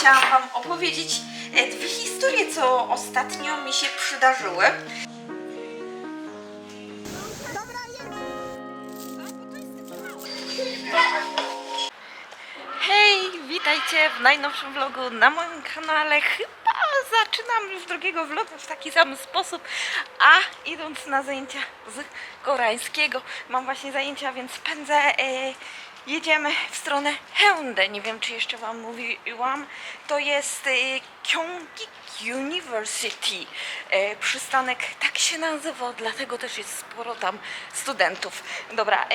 chciałam Wam opowiedzieć dwie historie, co ostatnio mi się przydarzyły. Hej, witajcie w najnowszym vlogu na moim kanale. Chyba zaczynam już drugiego vloga w taki sam sposób, a idąc na zajęcia z koreańskiego, mam właśnie zajęcia, więc pędzę. Jedziemy w stronę Haeundae. Nie wiem, czy jeszcze Wam mówiłam. To jest Kyunggi University. Przystanek tak się nazywa, dlatego też jest sporo tam studentów. Dobra,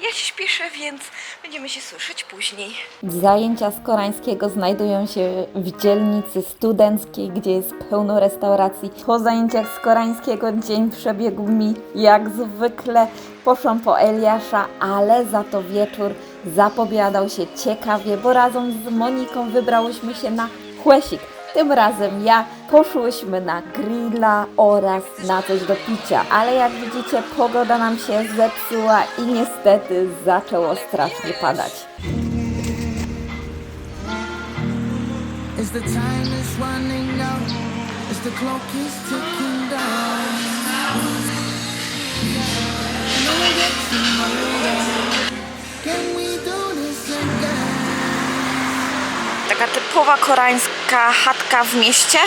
ja się śpieszę, więc będziemy się słyszeć później. Zajęcia z koreańskiego znajdują się w dzielnicy studenckiej, gdzie jest pełno restauracji. Po zajęciach z koreańskiego dzień przebiegł mi jak zwykle. Poszłam po Eliasza, ale za to wieczór zapowiadał się ciekawie, bo razem z Moniką wybrałyśmy się na Hłesik. Tym razem poszłyśmy na grilla oraz na coś do picia, ale jak widzicie, pogoda nam się zepsuła i niestety zaczęło strasznie padać. As the time is running out, as the clock is ticking down, and I get to know, can we do this again? Taka typowa koreańska chatka w mieście,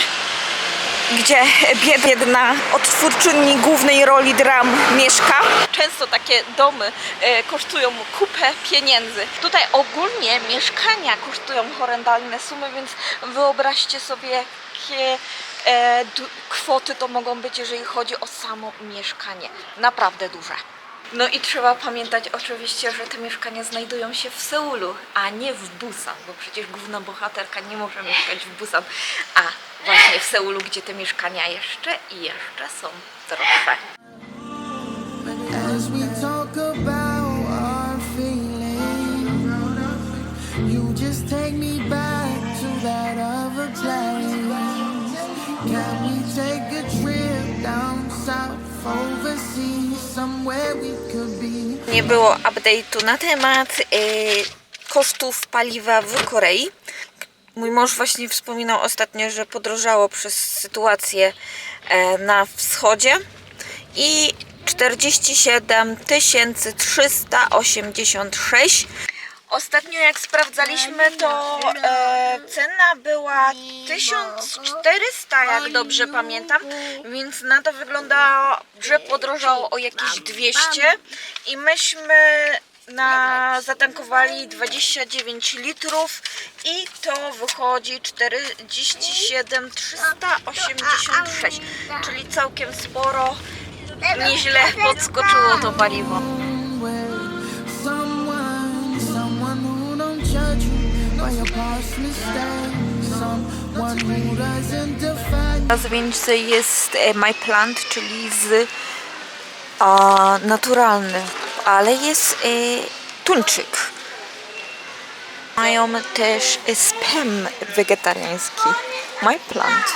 gdzie biedna odtwórczyni głównej roli dram mieszka. Często takie domy kosztują kupę pieniędzy. Tutaj ogólnie mieszkania kosztują horrendalne sumy, więc wyobraźcie sobie, jakie kwoty to mogą być, jeżeli chodzi o samo mieszkanie. Naprawdę duże. No i trzeba pamiętać oczywiście, że te mieszkania znajdują się w Seulu, a nie w Busan, bo przecież główna bohaterka nie może mieszkać w Busan, a właśnie w Seulu, gdzie te mieszkania jeszcze są droższe. As we talk about our feelings, you just take me back to that other place. Can we take a trip down south overseas, somewhere we could be? Nie było update'u na temat kosztów paliwa w Korei. Mój mąż właśnie wspominał ostatnio, że podrożało przez sytuację na wschodzie i 47 386. Ostatnio jak sprawdzaliśmy, to cena była 1400, jak dobrze pamiętam, więc na to wyglądało, że podrożało o jakieś 200 i myśmy zatankowali 29 litrów i to wychodzi 47 386, czyli całkiem sporo, nieźle podskoczyło to paliwo. Someone who don't judge you by your past mistakes, someone who doesn't define. Na zwieńce jest My Plant, czyli naturalny, ale jest tuńczyk. Mają też spam wegetariański. My Plant.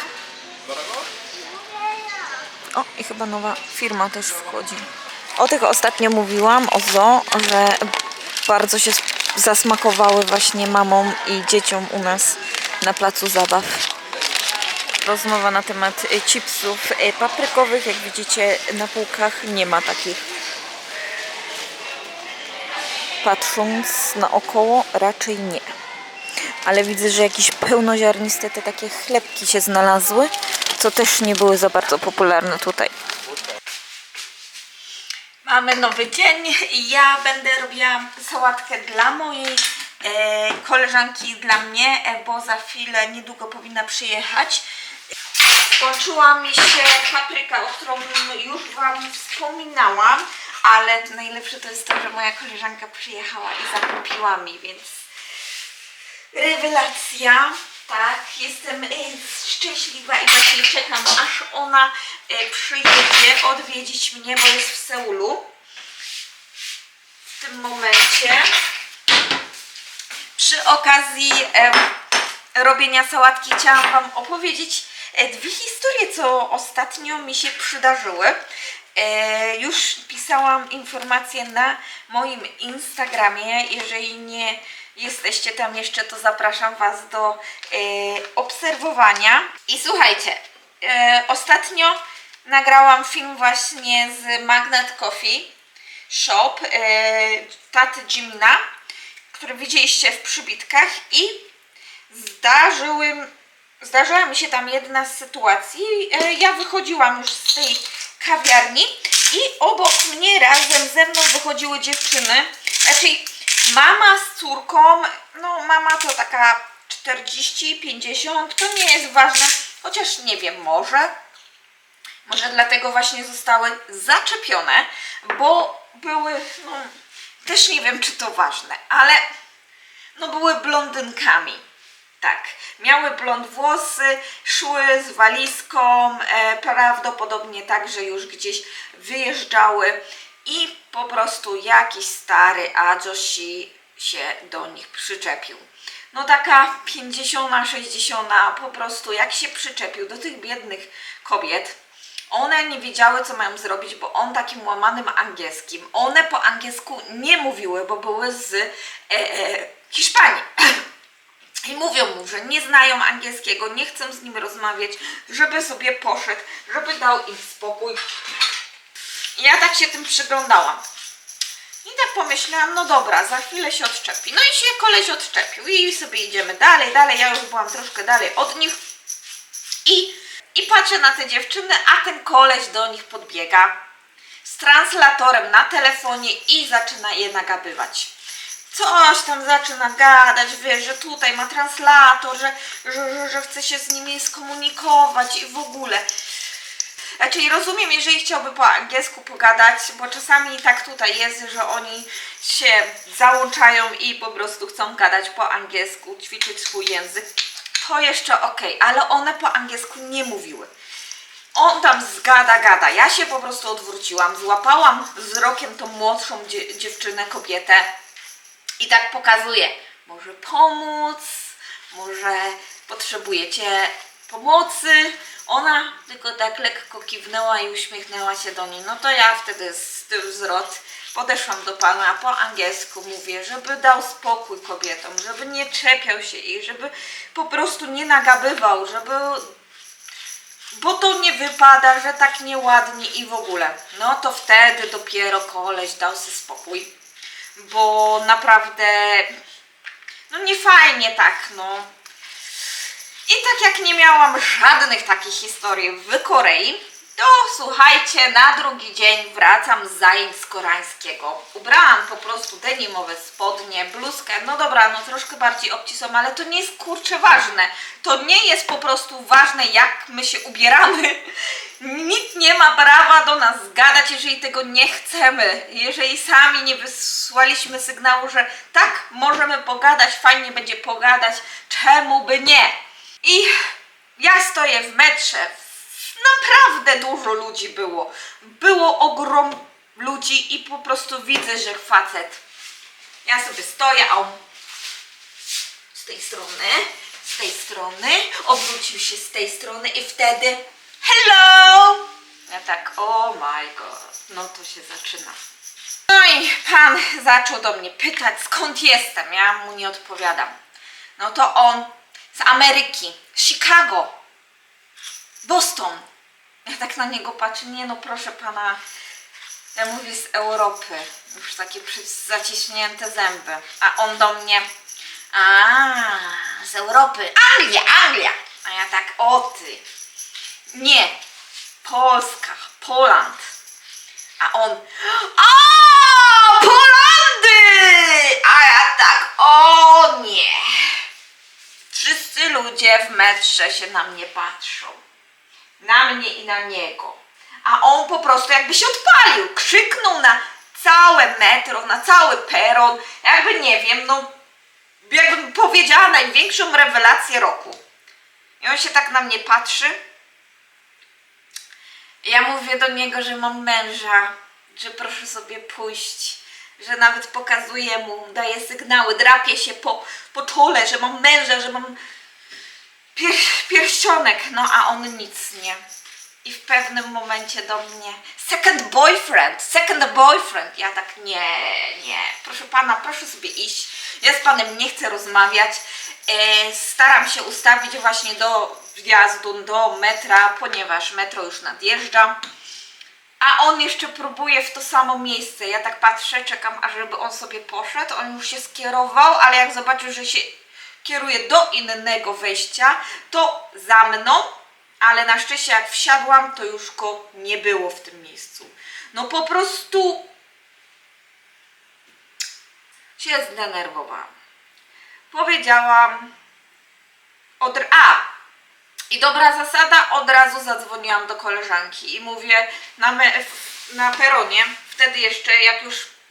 O, i chyba nowa firma też wchodzi. O tych ostatnio mówiłam, o zoo, że bardzo się zasmakowały właśnie mamom i dzieciom u nas na placu zabaw. Rozmowa na temat chipsów paprykowych. Jak widzicie, na półkach nie ma takich. Patrząc naokoło, raczej nie. Ale widzę, że jakieś pełnoziarniste te takie chlebki się znalazły, co też nie były za bardzo popularne tutaj. Mamy nowy dzień. Ja będę robiła sałatkę dla mojej koleżanki i dla mnie, bo za chwilę niedługo powinna przyjechać. Skończyła mi się papryka, o którą już Wam wspominałam, ale najlepsze to jest to, że moja koleżanka przyjechała i zakupiła mi, więc rewelacja. Tak, jestem szczęśliwa i właśnie czekam, aż ona przyjedzie odwiedzić mnie, bo jest w Seulu w tym momencie. Przy okazji robienia sałatki chciałam Wam opowiedzieć dwie historie, co ostatnio mi się przydarzyły. Już pisałam informacje na moim Instagramie. Jeżeli nie jesteście tam jeszcze, to zapraszam Was do obserwowania. I słuchajcie, ostatnio nagrałam film właśnie z Magnet Coffee Shop taty Jimina, który widzieliście w przybitkach, i zdarzyła mi się tam jedna z sytuacji. Ja wychodziłam już z tej kawiarni i obok mnie razem ze mną wychodziły dziewczyny, raczej mama z córką. No mama to taka 40-50, to nie jest ważne, chociaż nie wiem, może dlatego właśnie zostały zaczepione, bo były, no też nie wiem, czy to ważne, ale no były blondynkami. Tak, miały blond włosy, szły z walizką, prawdopodobnie także już gdzieś wyjeżdżały i po prostu jakiś stary adżosi się do nich przyczepił. No taka 50, 60, po prostu jak się przyczepił do tych biednych kobiet, one nie wiedziały, co mają zrobić, bo on takim łamanym angielskim, one po angielsku nie mówiły, bo były z Hiszpanii. I mówią mu, że nie znają angielskiego, nie chcą z nim rozmawiać, żeby sobie poszedł, żeby dał im spokój. I ja tak się tym przyglądałam. I tak pomyślałam, no dobra, za chwilę się odczepi. No i się koleś odczepił i sobie idziemy dalej. Ja już byłam troszkę dalej od nich. I patrzę na te dziewczyny, a ten koleś do nich podbiega z translatorem na telefonie i zaczyna je nagabywać. Coś tam zaczyna gadać, wiesz, że tutaj ma translator, że chce się z nimi skomunikować i w ogóle. Znaczy rozumiem, jeżeli chciałby po angielsku pogadać, bo czasami tak tutaj jest, że oni się załączają i po prostu chcą gadać po angielsku, ćwiczyć swój język, to jeszcze okej, ale one po angielsku nie mówiły. On tam gada. Ja się po prostu odwróciłam, złapałam wzrokiem tą młodszą dziewczynę, kobietę i tak pokazuję, może pomóc, może potrzebujecie pomocy. Ona tylko tak lekko kiwnęła i uśmiechnęła się do niej. No to ja wtedy z tym wzrot podeszłam do pana, po angielsku mówię, żeby dał spokój kobietom, żeby nie czepiał się ich, żeby po prostu nie nagabywał, bo to nie wypada, że tak nieładnie i w ogóle. No to wtedy dopiero koleś dał sobie spokój, bo naprawdę no nie fajnie tak, no. I tak jak nie miałam żadnych takich historii w Korei, to słuchajcie, na drugi dzień wracam z zajęć z koreańskiego. Ubrałam po prostu denimowe spodnie, bluzkę, no dobra, no troszkę bardziej obcisłą, ale to nie jest kurczę ważne. To nie jest po prostu ważne, jak my się ubieramy. Nikt nie ma prawa do nas gadać, jeżeli tego nie chcemy. Jeżeli sami nie wysłaliśmy sygnału, że tak, możemy pogadać, fajnie będzie pogadać, czemu by nie? I ja stoję w metrze, naprawdę dużo ludzi było. Było ogrom ludzi i po prostu widzę, że facet. Ja sobie stoję, a on z tej strony, obrócił się z tej strony i wtedy hello! Ja tak, oh my god, no to się zaczyna. No i pan zaczął do mnie pytać, skąd jestem, ja mu nie odpowiadam. No to on z Ameryki, Chicago, Boston. Ja tak na niego patrzę, nie no proszę pana, ja mówię z Europy, już takie zaciśnięte zęby, a on do mnie, z Europy, Anglia, a ja tak, o ty, nie, Polska, Poland, a on, Polandy, a ja tak, o nie. Wszyscy ludzie w metrze się na mnie patrzą. Na mnie i na niego. A on po prostu jakby się odpalił. Krzyknął na całe metro, na cały peron. Jakby nie wiem, no jakbym powiedziała największą rewelację roku. I on się tak na mnie patrzy. Ja mówię do niego, że mam męża, że proszę sobie pójść, że nawet pokazuję mu, daję sygnały, drapię się po czole, że mam męża, że mam pierścionek, no a on nic nie. I w pewnym momencie do mnie second boyfriend. Ja tak nie, proszę pana, proszę sobie iść. Ja z panem nie chcę rozmawiać. Staram się ustawić właśnie do wjazdu do metra, ponieważ metro już nadjeżdża. A on jeszcze próbuje w to samo miejsce. Ja tak patrzę, czekam, ażeby on sobie poszedł. On już się skierował, ale jak zobaczył, że się kieruje do innego wejścia, to za mną. Ale na szczęście jak wsiadłam, to już go nie było w tym miejscu. No po prostu się zdenerwowałam. Powiedziałam i dobra zasada, od razu zadzwoniłam do koleżanki i mówię na peronie, wtedy jeszcze jak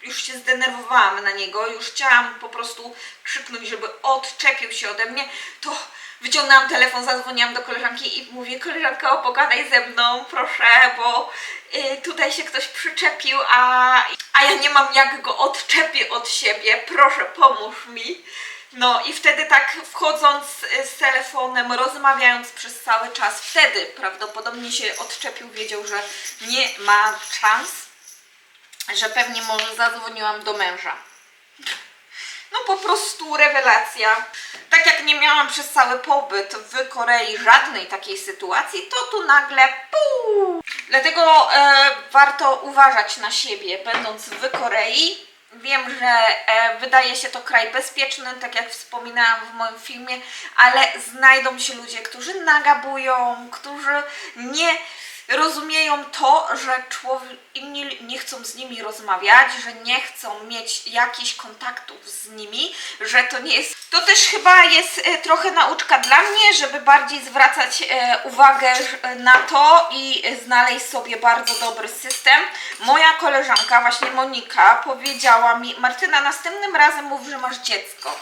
już się zdenerwowałam na niego, już chciałam po prostu krzyknąć, żeby odczepił się ode mnie, to wyciągnęłam telefon, zadzwoniłam do koleżanki i mówię, koleżanko, pogadaj ze mną, proszę, bo tutaj się ktoś przyczepił, a ja nie mam jak go odczepić od siebie, proszę, pomóż mi. No i wtedy tak wchodząc z telefonem, rozmawiając przez cały czas, wtedy prawdopodobnie się odczepił, wiedział, że nie ma szans, że pewnie może zadzwoniłam do męża. No po prostu rewelacja. Tak jak nie miałam przez cały pobyt w Korei żadnej takiej sytuacji, to tu nagle Dlatego warto uważać na siebie, będąc w Korei. Wiem, że wydaje się to kraj bezpieczny, tak jak wspominałam w moim filmie, ale znajdą się ludzie, którzy nagabują, którzy nie rozumieją to, że inni nie chcą z nimi rozmawiać, że nie chcą mieć jakichś kontaktów z nimi, że to nie jest... To też chyba jest trochę nauczka dla mnie, żeby bardziej zwracać uwagę na to i znaleźć sobie bardzo dobry system. Moja koleżanka, właśnie Monika, powiedziała mi, Martyna, następnym razem mów, że masz dziecko.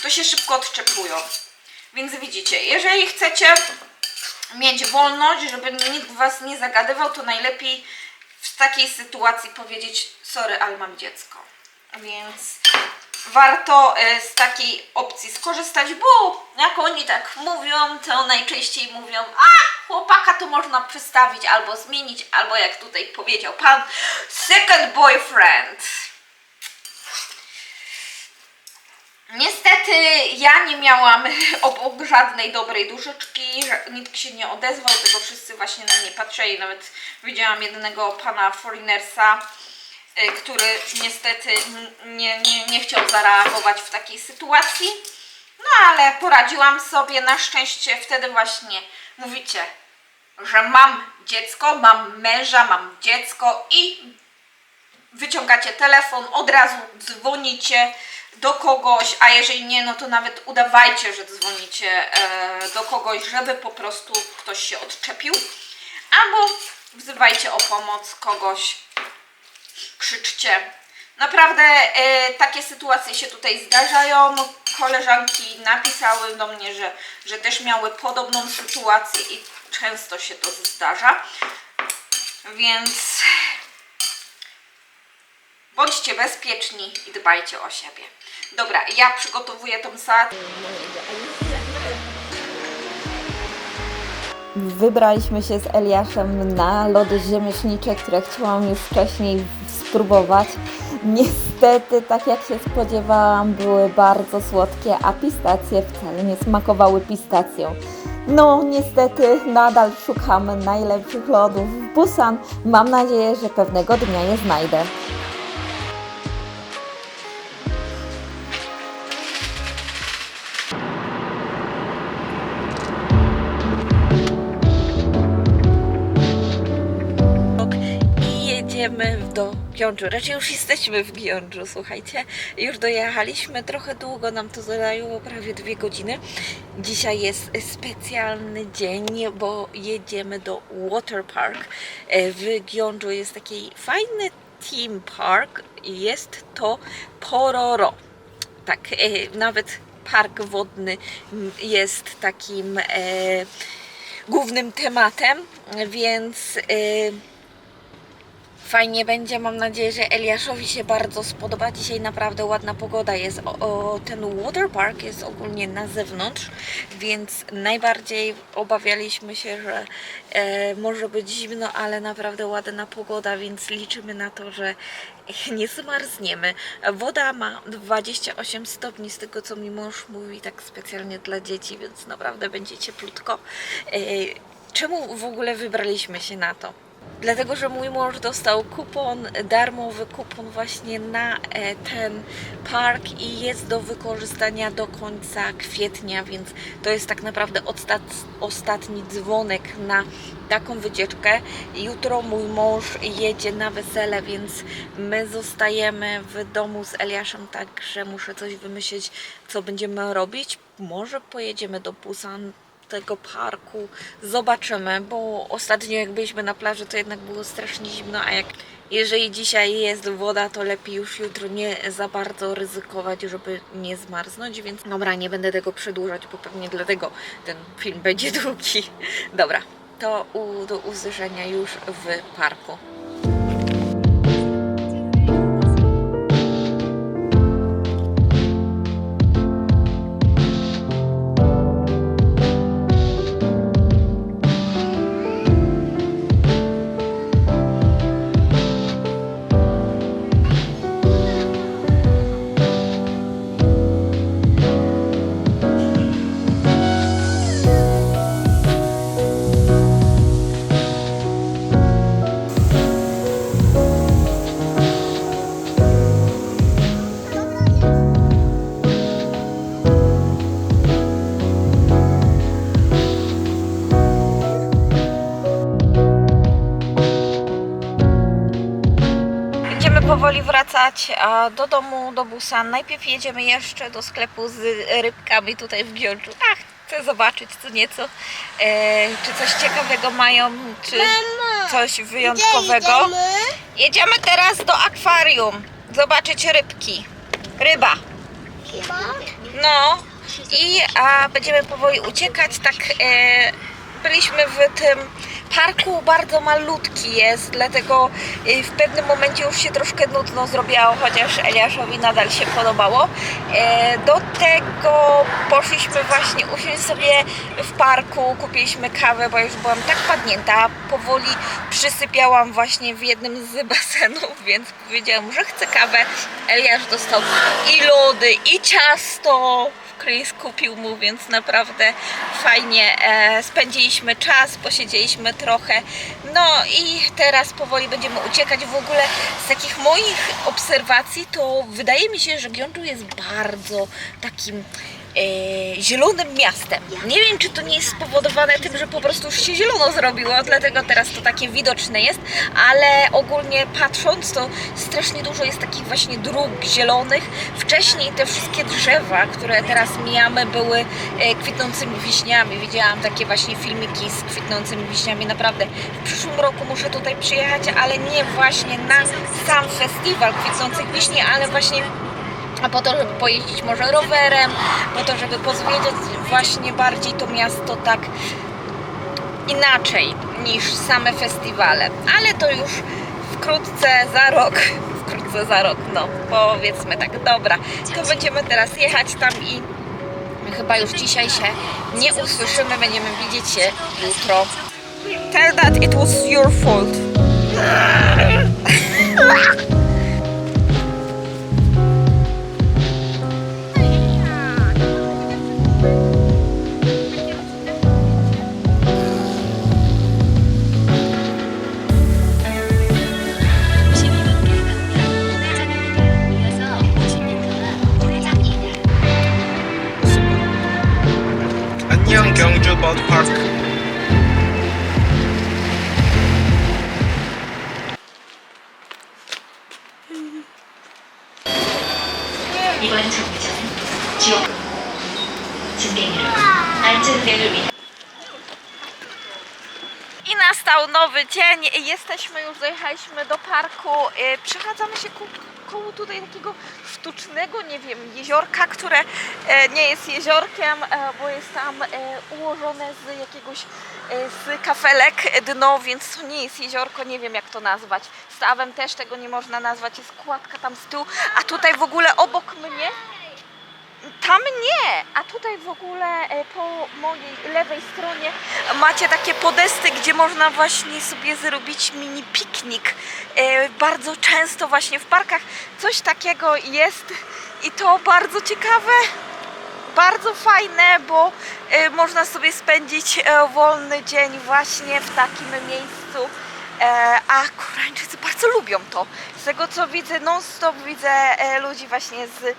To się szybko odczepują. Więc widzicie, jeżeli chcecie mieć wolność, żeby nikt was nie zagadywał, to najlepiej w takiej sytuacji powiedzieć, sorry, ale mam dziecko. Więc warto z takiej opcji skorzystać, bo jak oni tak mówią, to najczęściej mówią, a chłopaka to można przestawić albo zmienić, albo jak tutaj powiedział pan, second boyfriend. Niestety ja nie miałam obok żadnej dobrej duszyczki, nikt się nie odezwał, tylko wszyscy właśnie na mnie patrzyli, nawet widziałam jednego pana foreignersa, który niestety nie chciał zareagować w takiej sytuacji, no ale poradziłam sobie, na szczęście wtedy właśnie mówicie, że mam dziecko, mam męża, mam dziecko i wyciągacie telefon, od razu dzwonicie do kogoś, a jeżeli nie, no to nawet udawajcie, że dzwonicie do kogoś, żeby po prostu ktoś się odczepił, albo wzywajcie o pomoc kogoś, krzyczcie. Naprawdę takie sytuacje się tutaj zdarzają. Koleżanki napisały do mnie, że też miały podobną sytuację i często się to zdarza, więc bądźcie bezpieczni i dbajcie o siebie. Dobra, ja przygotowuję tą sałatę. Wybraliśmy się z Eliaszem na lody ziemieślnicze, które chciałam już wcześniej spróbować. Niestety, tak jak się spodziewałam, były bardzo słodkie, a pistacje wcale nie smakowały pistacją. No niestety nadal szukamy najlepszych lodów w Busan. Mam nadzieję, że pewnego dnia je znajdę. Jedziemy do Gyeongju, raczej już jesteśmy w Gyeongju, słuchajcie, już dojechaliśmy, trochę długo nam to zajęło, prawie 2 godziny. Dzisiaj jest specjalny dzień, bo jedziemy do Water Park. W Gyeongju jest taki fajny theme park, jest to Pororo. Tak, nawet park wodny jest takim głównym tematem, więc fajnie będzie. Mam nadzieję, że Eliaszowi się bardzo spodoba. Dzisiaj naprawdę ładna pogoda jest. Ten waterpark jest ogólnie na zewnątrz, więc najbardziej obawialiśmy się, że może być zimno, ale naprawdę ładna pogoda, więc liczymy na to, że nie zmarzniemy. Woda ma 28 stopni, z tego co mi mąż mówi, tak specjalnie dla dzieci, więc naprawdę będzie cieplutko. Czemu w ogóle wybraliśmy się na to? Dlatego, że mój mąż dostał kupon, darmowy kupon właśnie na ten park i jest do wykorzystania do końca kwietnia, więc to jest tak naprawdę ostatni dzwonek na taką wycieczkę. Jutro mój mąż jedzie na wesele, więc my zostajemy w domu z Eliaszem, także muszę coś wymyślić, co będziemy robić. Może pojedziemy do Busan, tego parku, zobaczymy, bo ostatnio jak byliśmy na plaży, to jednak było strasznie zimno, a jeżeli dzisiaj jest woda, to lepiej już jutro nie za bardzo ryzykować, żeby nie zmarznąć, więc dobra, nie będę tego przedłużać, bo pewnie dlatego ten film będzie długi. Dobra, to do usłyszenia już w parku. Powoli wracać do domu, do Busan. Najpierw jedziemy jeszcze do sklepu z rybkami tutaj w Gyeongju. Chcę zobaczyć co nieco, czy coś ciekawego mają, czy coś wyjątkowego. Jedziemy teraz do akwarium, zobaczyć rybki. Ryba. No i będziemy powoli uciekać. Tak, byliśmy w tym parku, bardzo malutki jest, dlatego w pewnym momencie już się troszkę nudno zrobiło, chociaż Eliaszowi nadal się podobało. Do tego poszliśmy właśnie usiąść sobie w parku, kupiliśmy kawę, bo już byłam tak padnięta, powoli przysypiałam właśnie w jednym z basenów, więc powiedziałam, że chcę kawę. Eliasz dostał i lody, i ciasto. Chris kupił mu, więc naprawdę fajnie spędziliśmy czas, posiedzieliśmy trochę. No i teraz powoli będziemy uciekać. W ogóle z takich moich obserwacji to wydaje mi się, że Gyeongju jest bardzo takim zielonym miastem. Nie wiem, czy to nie jest spowodowane tym, że po prostu już się zielono zrobiło, dlatego teraz to takie widoczne jest, ale ogólnie patrząc, to strasznie dużo jest takich właśnie dróg zielonych. Wcześniej te wszystkie drzewa, które teraz mijamy, były kwitnącymi wiśniami. Widziałam takie właśnie filmiki z kwitnącymi wiśniami. Naprawdę w przyszłym roku muszę tutaj przyjechać, ale nie właśnie na sam festiwal kwitnących wiśni, ale właśnie po to, żeby pojeździć może rowerem, po to, żeby pozwiedziać właśnie bardziej to miasto tak inaczej niż same festiwale. Ale to już wkrótce za rok, no powiedzmy tak. Dobra, to będziemy teraz jechać tam i chyba już dzisiaj się nie usłyszymy, będziemy widzieć się jutro. Tell that it was your fault. 안녕 경주 버드파크. 이번 정류장은 지옥 승객 여러분 안전운행을 위해 I nastał nowy dzień, jesteśmy już, dojechaliśmy do parku, przechadzamy się koło tutaj takiego sztucznego, nie wiem, jeziorka, które nie jest jeziorkiem, bo jest tam ułożone z jakiegoś z kafelek dno, więc to nie jest jeziorko, nie wiem jak to nazwać. Stawem też tego nie można nazwać, jest kładka tam z tyłu, a tutaj w ogóle obok mnie, tam nie, a tutaj w ogóle po mojej lewej stronie macie takie podesty, gdzie można właśnie sobie zrobić mini piknik. Bardzo często właśnie w parkach coś takiego jest i to bardzo ciekawe, bardzo fajne, bo można sobie spędzić wolny dzień właśnie w takim miejscu. A Koreańczycy bardzo lubią to. Z tego co widzę, non-stop widzę ludzi właśnie z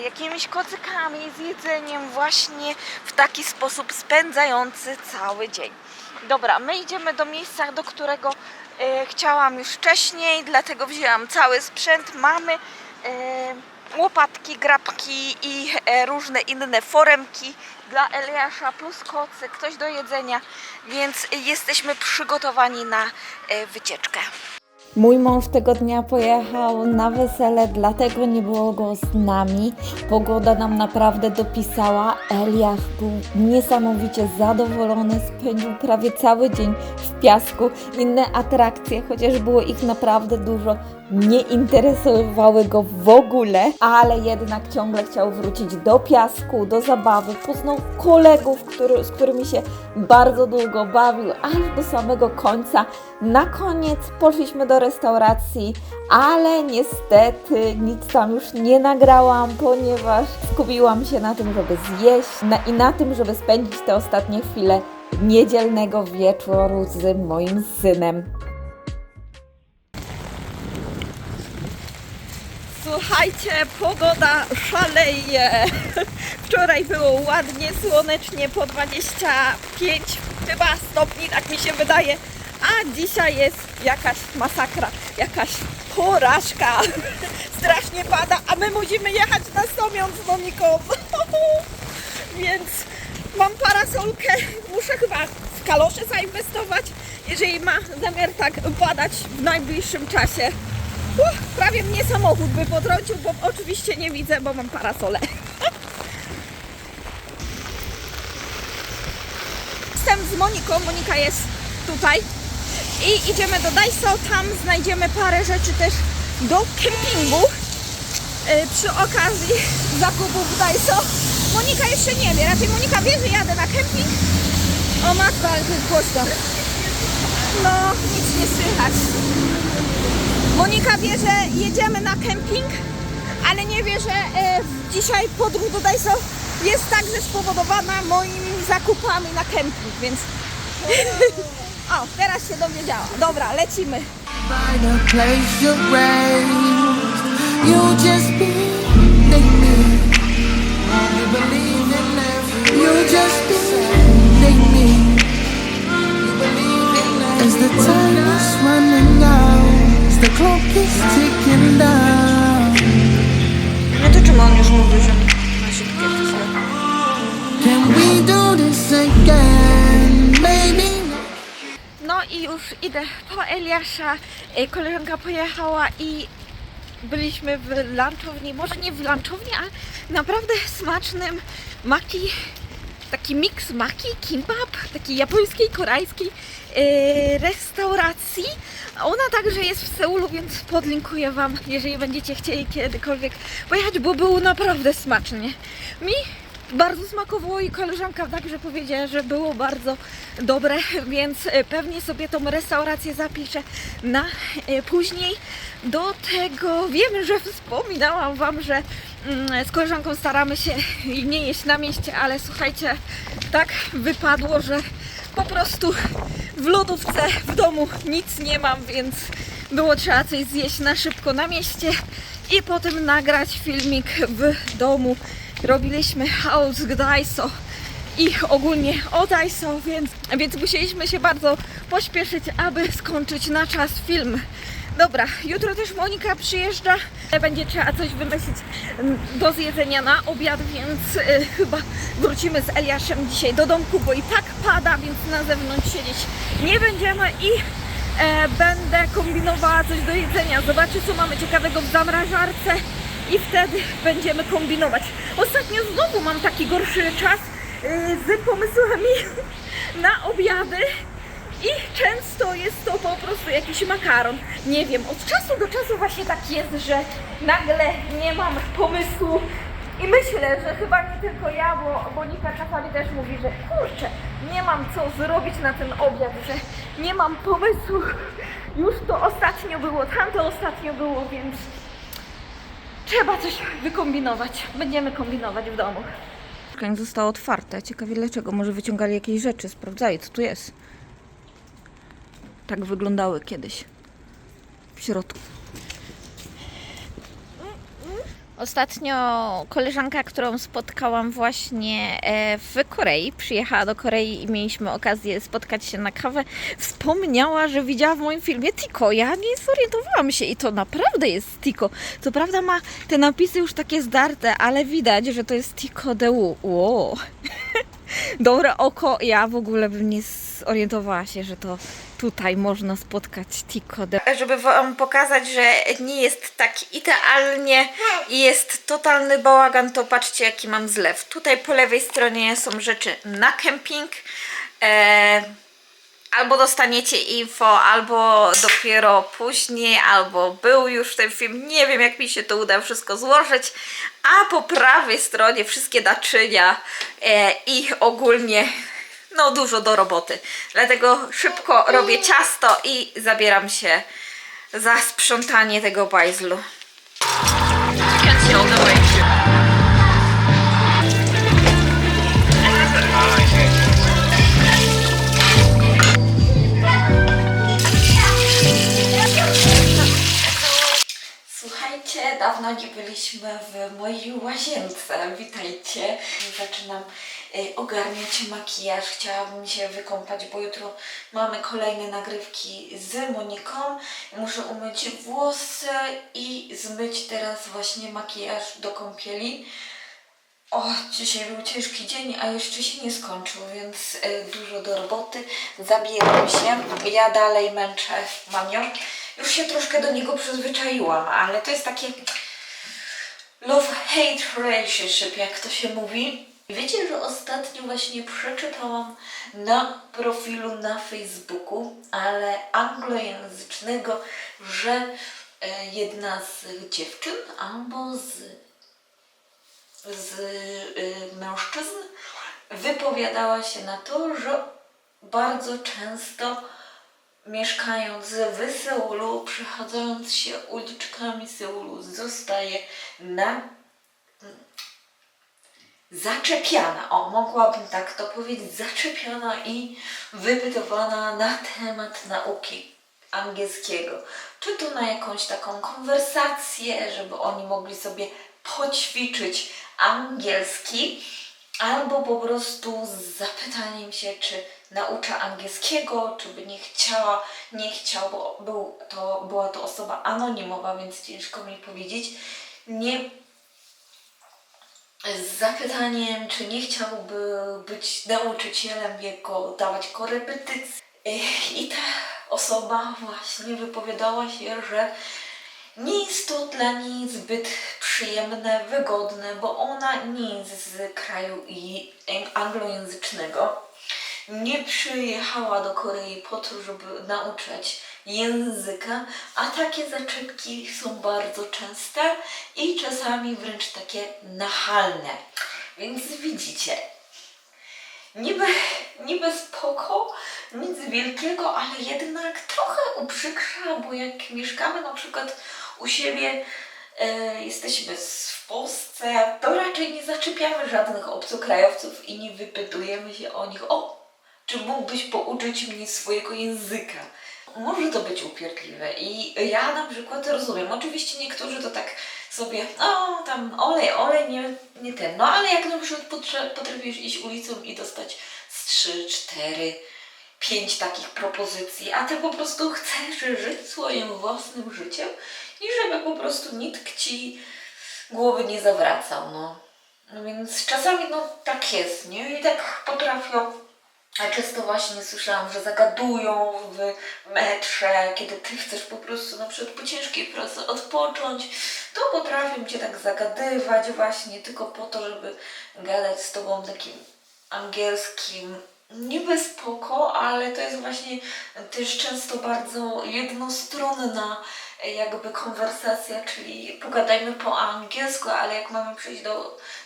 jakimiś kocykami, z jedzeniem właśnie w taki sposób spędzający cały dzień. Dobra, my idziemy do miejsca, do którego chciałam już wcześniej, dlatego wzięłam cały sprzęt. Mamy łopatki, grabki i różne inne foremki dla Eliasza, plus kocyk, coś do jedzenia, więc jesteśmy przygotowani na wycieczkę. Mój mąż tego dnia pojechał na wesele, dlatego nie było go z nami. Pogoda nam naprawdę dopisała. Eliasz był niesamowicie zadowolony, spędził prawie cały dzień w piasku. Inne atrakcje, chociaż było ich naprawdę dużo, nie interesowały go w ogóle, ale jednak ciągle chciał wrócić do piasku, do zabawy. Poznał kolegów, z którymi się bardzo długo bawił, aż do samego końca. Na koniec poszliśmy do restauracji, ale niestety nic tam już nie nagrałam, ponieważ skupiłam się na tym, żeby zjeść i na tym, żeby spędzić te ostatnie chwile niedzielnego wieczoru z moim synem. Słuchajcie, pogoda szaleje. Wczoraj było ładnie, słonecznie, po 25 chyba stopni, tak mi się wydaje. A dzisiaj jest jakaś masakra, jakaś porażka. Strasznie pada, a my musimy jechać na Somion z Moniką. Więc mam parasolkę, muszę chyba w kalosze zainwestować, jeżeli ma zamiar tak padać w najbliższym czasie. Prawie mnie samochód by potrącił, bo oczywiście nie widzę, bo mam parasolę. Jestem z Moniką, Monika jest tutaj i idziemy do Daiso, tam znajdziemy parę rzeczy też do kempingu. Przy okazji zakupów w Daiso. Monika jeszcze nie wie, raczej Monika wie, że jadę na kemping. O matko, ale to jest głośno. No, nic nie słychać. Monika wie, że jedziemy na kemping, ale nie wie, że dzisiaj podróż do Daiso jest także spowodowana moimi zakupami na kemping, więc... O, teraz się dowiedziała. Dobra, lecimy. By the place you raised, you just be me. You believe in every you just be me. You believe in every as the time is running out, as the clock is ticking down. No to czemu on już mówił, że ma szybkie pismo? Can we do this again, baby? No i już idę po Eliasza. Koleżanka pojechała i byliśmy w lunchowni, może nie w lunchowni, ale naprawdę smacznym maki, taki miks maki, kimbap, takiej japońskiej, koreańskiej restauracji. Ona także jest w Seulu, więc podlinkuję Wam, jeżeli będziecie chcieli kiedykolwiek pojechać, bo było naprawdę smacznie. Mi bardzo smakowało i koleżanka także powiedziała, że było bardzo dobre, więc pewnie sobie tą restaurację zapiszę na później. Do tego wiem, że wspominałam Wam, że z koleżanką staramy się nie jeść na mieście, ale słuchajcie, tak wypadło, że po prostu w lodówce w domu nic nie mam, więc było trzeba coś zjeść na szybko na mieście i potem nagrać filmik w domu. Robiliśmy haul z Daiso i ogólnie o Daiso, więc musieliśmy się bardzo pośpieszyć, aby skończyć na czas film. Dobra, jutro też Monika przyjeżdża, będzie trzeba coś wymyślić do zjedzenia na obiad, więc chyba wrócimy z Eliaszem dzisiaj do domku, bo i tak pada, więc na zewnątrz siedzieć nie będziemy i będę kombinowała coś do jedzenia. Zobaczę, co mamy ciekawego w zamrażarce i wtedy będziemy kombinować. Ostatnio znowu mam taki gorszy czas z pomysłami na obiady i często jest to po prostu jakiś makaron. Nie wiem, od czasu do czasu właśnie tak jest, że nagle nie mam pomysłu i myślę, że chyba nie tylko ja, bo Nika czasami też mówi, że kurczę, nie mam co zrobić na ten obiad, że nie mam pomysłu. Już to ostatnio było, tamto ostatnio było, więc trzeba coś wykombinować. Będziemy kombinować w domu. Mieszkanie zostało otwarte. Ciekawie dlaczego. Może wyciągali jakieś rzeczy, sprawdzali co tu jest. Tak wyglądały kiedyś w środku. Ostatnio koleżanka, którą spotkałam właśnie w Korei, przyjechała do Korei i mieliśmy okazję spotkać się na kawę, wspomniała, że widziała w moim filmie Tico. Ja nie zorientowałam się i to naprawdę jest Tico. Co prawda ma te napisy już takie zdarte, ale widać, że to jest Tico DU. Wow. Dobre oko, ja w ogóle bym nie zorientowała się, że to tutaj można spotkać Tico DU. Żeby wam pokazać, że nie jest tak idealnie i jest totalny bałagan, to patrzcie jaki mam zlew. Tutaj po lewej stronie są rzeczy na kemping. Albo dostaniecie info, albo dopiero później, albo był już ten film. Nie wiem, jak mi się to uda wszystko złożyć. A po prawej stronie wszystkie naczynia i ogólnie no dużo do roboty. Dlatego szybko robię ciasto i zabieram się za sprzątanie tego bajzlu. Słuchajcie, dawno nie byliśmy w mojej łazience. Witajcie. Zaczynam ogarniać makijaż. Chciałabym się wykąpać, bo jutro mamy kolejne nagrywki z Moniką. Muszę umyć włosy i zmyć teraz właśnie makijaż do kąpieli. O, dzisiaj był ciężki dzień, a jeszcze się nie skończył, więc dużo do roboty. Zabieram się. Ja dalej męczę Manią. Już się troszkę do niego przyzwyczaiłam, ale to jest takie love-hate relationship, jak to się mówi. Wiecie, że ostatnio właśnie przeczytałam na profilu na Facebooku, ale anglojęzycznego, że jedna z dziewczyn albo z mężczyzn wypowiadała się na to, że bardzo często mieszkając w Seulu, przechadzając się uliczkami Seulu, zostaje zaczepiana, o mogłabym tak to powiedzieć, zaczepiana i wypytywana na temat nauki angielskiego. Czy to na jakąś taką konwersację, żeby oni mogli sobie poćwiczyć angielski, albo po prostu z zapytaniem się, czy naucza angielskiego, czy by nie chciał, bo była to osoba anonimowa, więc ciężko mi powiedzieć. Z zapytaniem, czy nie chciałby być nauczycielem, dawać korepetycje. I ta osoba właśnie wypowiadała się, że nie jest to dla niej zbyt przyjemne, wygodne, bo ona nie jest z kraju anglojęzycznego. Nie przyjechała do Korei po to, żeby nauczać języka, a takie zaczepki są bardzo częste i czasami wręcz takie nachalne. Więc widzicie, niby spoko, nic wielkiego, ale jednak trochę uprzykrza, bo jak mieszkamy na przykład u siebie, jesteśmy w Polsce, to raczej nie zaczepiamy żadnych obcokrajowców i nie wypytujemy się o nich, czy mógłbyś pouczyć mnie swojego języka. Może to być upierdliwe i ja na przykład rozumiem, oczywiście niektórzy to tak sobie, tam olej, nie ten, no ale jak na przykład potrafisz iść ulicą i dostać z 3, 4, 5 takich propozycji, a ty po prostu chcesz żyć swoim własnym życiem i żeby po prostu nikt ci głowy nie zawracał, no. No więc czasami tak jest, nie? I tak potrafią A często właśnie słyszałam, że zagadują w metrze, kiedy ty chcesz po prostu na przykład po ciężkiej pracy odpocząć, to potrafią cię tak zagadywać właśnie tylko po to, żeby gadać z tobą takim angielskim. Niby spoko, ale to jest właśnie też często bardzo jednostronna jakby konwersacja, czyli pogadajmy po angielsku, ale jak mamy przejść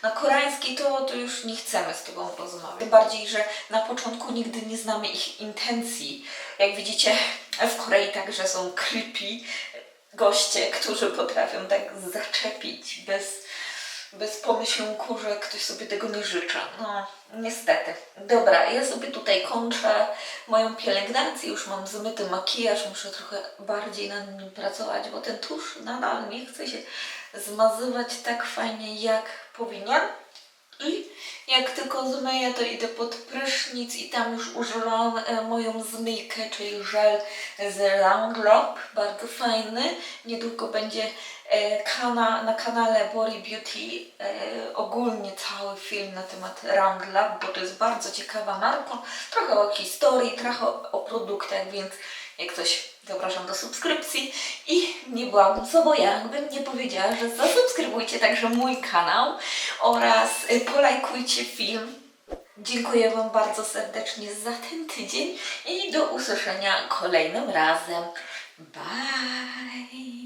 na koreański, to już nie chcemy z tobą rozmawiać. Tym bardziej, że na początku nigdy nie znamy ich intencji. Jak widzicie, w Korei także są creepy goście, którzy potrafią tak zaczepić bez pomyślunku, że ktoś sobie tego nie życzy. No, niestety. Dobra, ja sobie tutaj kończę moją pielęgnację, już mam zmyty makijaż, muszę trochę bardziej nad nim pracować, bo ten tusz nadal nie chce się zmazywać tak fajnie, jak powinien. I jak tylko zmyję, to idę pod prysznic i tam już używam moją zmyjkę, czyli żel z Roundlop, bardzo fajny. Niedługo będzie na kanale Body Beauty ogólnie cały film na temat Roundlop, bo to jest bardzo ciekawa marka. Trochę o historii, trochę o produktach, więc jak coś, zapraszam do subskrypcji i nie byłabym sobą, jakbym nie powiedziała, że zasubskrybujcie także mój kanał oraz polajkujcie film. Dziękuję Wam bardzo serdecznie za ten tydzień i do usłyszenia kolejnym razem. Bye!